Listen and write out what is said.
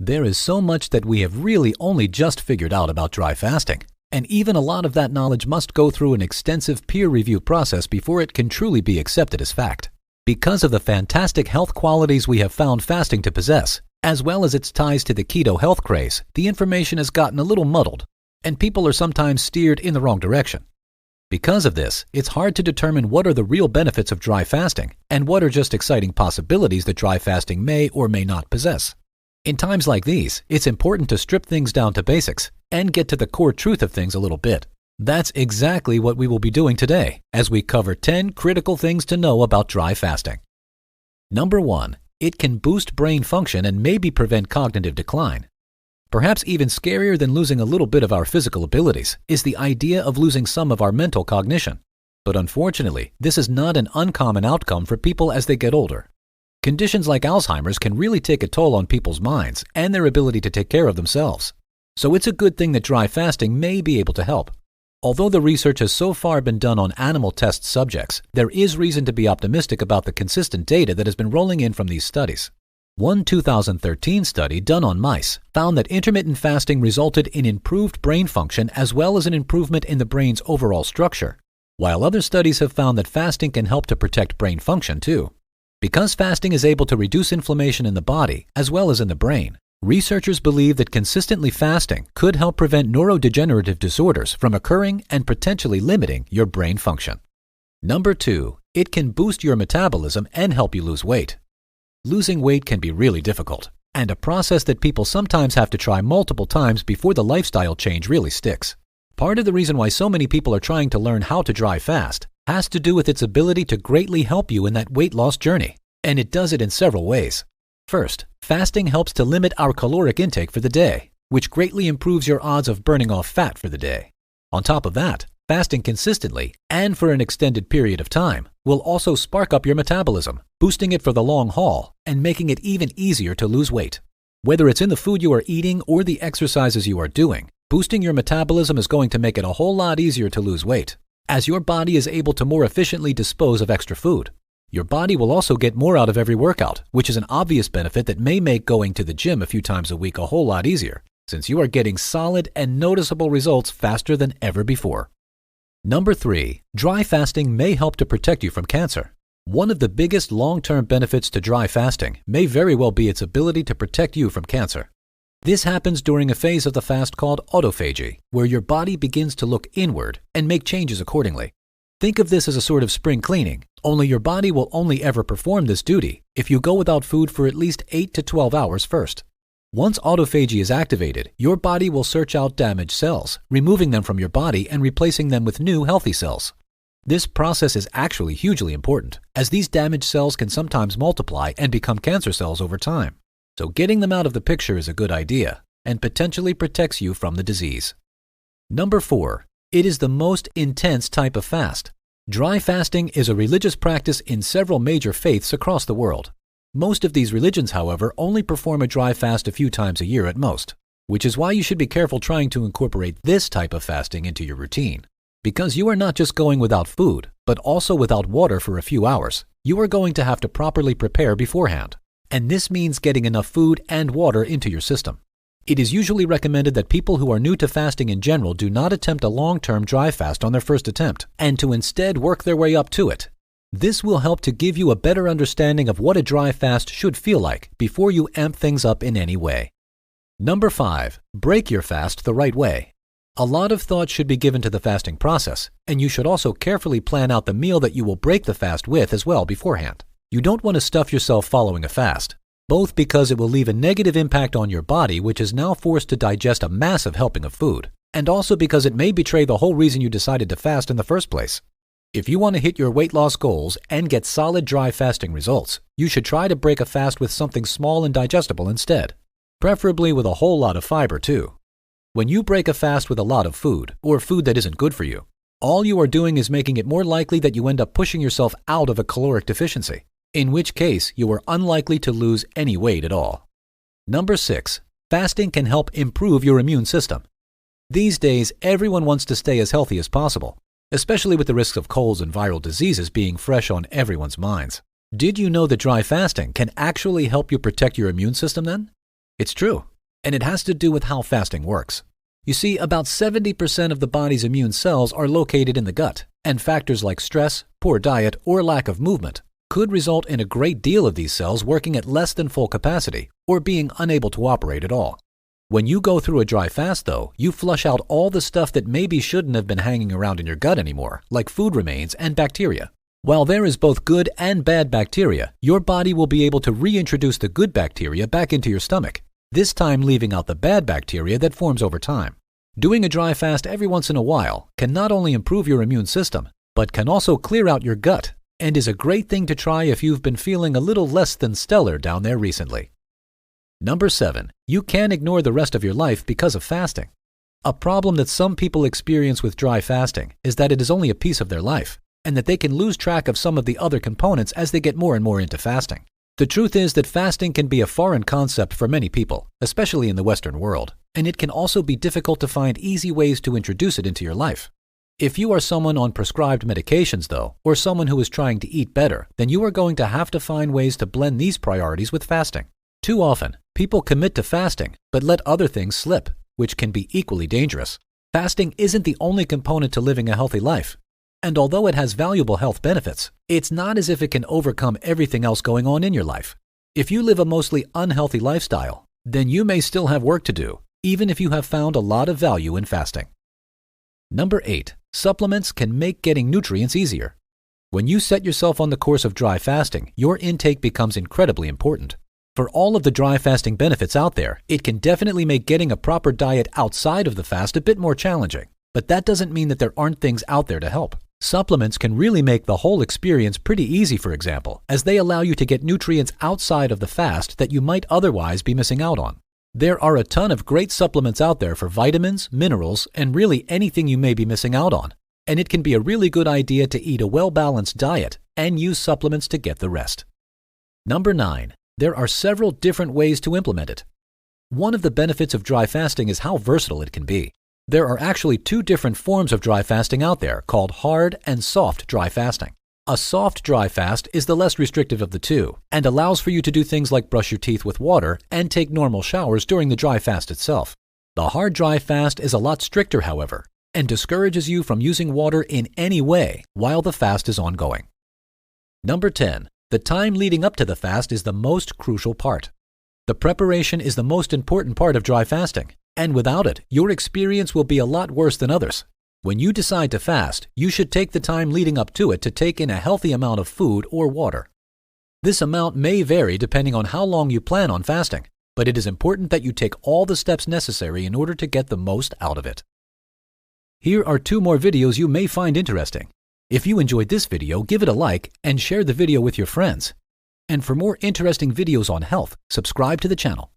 There is so much that we have really only just figured out about dry fasting, and even a lot of that knowledge must go through an extensive peer review process before it can truly be accepted as fact. Because of the fantastic health qualities we have found fasting to possess, as well as its ties to the keto health craze, the information has gotten a little muddled, and people are sometimes steered in the wrong direction. Because of this, it's hard to determine what are the real benefits of dry fasting and what are just exciting possibilities that dry fasting may or may not possess. In times like these, it's important to strip things down to basics and get to the core truth of things a little bit. That's exactly what we will be doing today as we cover 10 critical things to know about dry fasting. Number 1, it can boost brain function and maybe prevent cognitive decline. Perhaps even scarier than losing a little bit of our physical abilities is the idea of losing some of our mental cognition. But unfortunately, this is not an uncommon outcome for people as they get older. Conditions like Alzheimer's can really take a toll on people's minds and their ability to take care of themselves. So it's a good thing that dry fasting may be able to help. Although the research has so far been done on animal test subjects, there is reason to be optimistic about the consistent data that has been rolling in from these studies. One 2013 study done on mice found that intermittent fasting resulted in improved brain function as well as an improvement in the brain's overall structure, while other studies have found that fasting can help to protect brain function too. Because fasting is able to reduce inflammation in the body as well as in the brain, researchers believe that consistently fasting could help prevent neurodegenerative disorders from occurring and potentially limiting your brain function. Number 2, it can boost your metabolism and help you lose weight. Losing weight can be really difficult, and a process that people sometimes have to try multiple times before the lifestyle change really sticks. Part of the reason why so many people are trying to learn how to dry fast has to do with its ability to greatly help you in that weight loss journey, and it does it in several ways. First, fasting helps to limit our caloric intake for the day, which greatly improves your odds of burning off fat for the day. On top of that, fasting consistently and for an extended period of time will also spark up your metabolism, boosting it for the long haul and making it even easier to lose weight. Whether it's in the food you are eating or the exercises you are doing, boosting your metabolism is going to make it a whole lot easier to lose weight, as your body is able to more efficiently dispose of extra food. Your body will also get more out of every workout, which is an obvious benefit that may make going to the gym a few times a week a whole lot easier, since you are getting solid and noticeable results faster than ever before. Number 3, dry fasting may help to protect you from cancer. One of the biggest long-term benefits to dry fasting may very well be its ability to protect you from cancer. This happens during a phase of the fast called autophagy, where your body begins to look inward and make changes accordingly. Think of this as a sort of spring cleaning, only your body will only ever perform this duty if you go without food for at least 8 to 12 hours first. Once autophagy is activated, your body will search out damaged cells, removing them from your body and replacing them with new healthy cells. This process is actually hugely important, as these damaged cells can sometimes multiply and become cancer cells over time. So getting them out of the picture is a good idea and potentially protects you from the disease. Number 4, it is the most intense type of fast. Dry fasting is a religious practice in several major faiths across the world. Most of these religions, however, only perform a dry fast a few times a year at most, which is why you should be careful trying to incorporate this type of fasting into your routine. Because you are not just going without food, but also without water for a few hours, you are going to have to properly prepare beforehand. And this means getting enough food and water into your system. It is usually recommended that people who are new to fasting in general do not attempt a long-term dry fast on their first attempt, and to instead work their way up to it. This will help to give you a better understanding of what a dry fast should feel like before you amp things up in any way. Number 5, break your fast the right way. A lot of thought should be given to the fasting process, and you should also carefully plan out the meal that you will break the fast with as well beforehand. You don't want to stuff yourself following a fast, both because it will leave a negative impact on your body, which is now forced to digest a massive helping of food, and also because it may betray the whole reason you decided to fast in the first place. If you want to hit your weight loss goals and get solid dry fasting results, you should try to break a fast with something small and digestible instead, preferably with a whole lot of fiber too. When you break a fast with a lot of food, or food that isn't good for you, all you are doing is making it more likely that you end up pushing yourself out of a caloric deficiency, in which case you are unlikely to lose any weight at all. Number 6, fasting can help improve your immune system. These days, everyone wants to stay as healthy as possible, especially with the risks of colds and viral diseases being fresh on everyone's minds. Did you know that dry fasting can actually help you protect your immune system then? It's true. and it has to do with how fasting works. You see, about 70% of the body's immune cells are located in the gut, and factors like stress, poor diet, or lack of movement could result in a great deal of these cells working at less than full capacity or being unable to operate at all. When you go through a dry fast, though, you flush out all the stuff that maybe shouldn't have been hanging around in your gut anymore, like food remains and bacteria. While there is both good and bad bacteria, your body will be able to reintroduce the good bacteria back into your stomach, this time leaving out the bad bacteria that forms over time. Doing a dry fast every once in a while can not only improve your immune system, but can also clear out your gut, and is a great thing to try if you've been feeling a little less than stellar down there recently. Number 7. You can't ignore the rest of your life because of fasting. A problem that some people experience with dry fasting is that it is only a piece of their life, and that they can lose track of some of the other components as they get more and more into fasting. The truth is that fasting can be a foreign concept for many people, especially in the Western world, and it can also be difficult to find easy ways to introduce it into your life. If you are someone on prescribed medications, though, or someone who is trying to eat better, then you are going to have to find ways to blend these priorities with fasting. Too often, people commit to fasting, but let other things slip, which can be equally dangerous. Fasting isn't the only component to living a healthy life. And although it has valuable health benefits, it's not as if it can overcome everything else going on in your life. If you live a mostly unhealthy lifestyle, then you may still have work to do, even if you have found a lot of value in fasting. Number 8. Supplements can make getting nutrients easier. When you set yourself on the course of dry fasting, your intake becomes incredibly important. For all of the dry fasting benefits out there, it can definitely make getting a proper diet outside of the fast a bit more challenging. But that doesn't mean that there aren't things out there to help. Supplements can really make the whole experience pretty easy, for example, as they allow you to get nutrients outside of the fast that you might otherwise be missing out on. There are a ton of great supplements out there for vitamins, minerals, and really anything you may be missing out on. And it can be a really good idea to eat a well-balanced diet and use supplements to get the rest. Number 9. There are several different ways to implement it. One of the benefits of dry fasting is how versatile it can be. There are actually 2 different forms of dry fasting out there called hard and soft dry fasting. A soft dry fast is the less restrictive of the two and allows for you to do things like brush your teeth with water and take normal showers during the dry fast itself. The hard dry fast is a lot stricter, however, and discourages you from using water in any way while the fast is ongoing. Number 10. The time leading up to the fast is the most crucial part. The preparation is the most important part of dry fasting, and without it, your experience will be a lot worse than others. When you decide to fast, you should take the time leading up to it to take in a healthy amount of food or water. This amount may vary depending on how long you plan on fasting, but it is important that you take all the steps necessary in order to get the most out of it. Here are 2 more videos you may find interesting. If you enjoyed this video, give it a like and share the video with your friends. And for more interesting videos on health, subscribe to the channel.